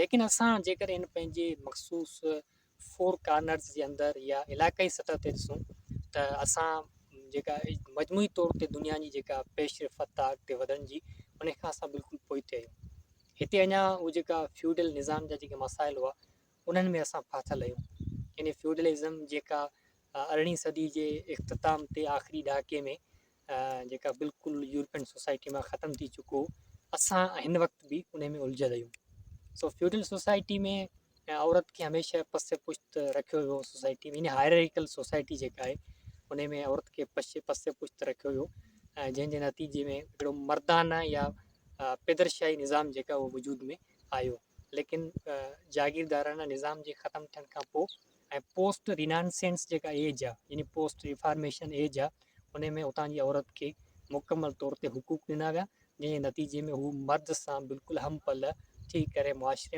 लेकिन असां जेकर इन पंहिंजे मख़सूस 4 कॉर्नर्स जे अंदरि या इलाइक़ाई सतह ते ॾिसूं त असां जेका मजमूई तौर ते दुनिया जी जेका पेश रफ़्त आहे अॻिते वधण जी उन खां असां बिल्कुलु पोइते आहियूं। हिते अञा उहे जेका फ्यूडल निज़ाम जा जेके मसाइल हुआ उन्हनि में असां फाथल आहियूं। इन फ्यूडलिज़म जेका 18वीं सदी जे इख़्तिताम ते आख़िरी ॾहाके में जेका बिल्कुलु यूरोपियन सोसाइटी मां ख़तमु थी चुको, असां हिन वक़्तु बि उन में उलझियल आहियूं। सो फ्यूडल सोसाइटी में औरत खे हमेशह पसे पुश्त रखियो वियो। सोसाइटी में इन हायरार्किकल सोसाइटी जेका आहे उन में औरत खे पसे पुश्त रखियो वियो, जंहिंजे नतीजे में हिकिड़ो मर्दाना या पेदरशाही निज़ाम जेका उहो वजूद में आयो। लेकिन जागीरदाराना निज़ाम जे ख़तमु थियण खां पोइ ऐं पोस्ट रिनानसेंस जेका एज आहे यानी पोस्ट रिफॉर्मेशन एज आहे उन में उतां जी औरत खे मुकमल तौर ते हुकूक ॾिना विया, जंहिंजे नतीजे में हू मर्द सां बिल्कुलु हम पल थी करे मुआशरे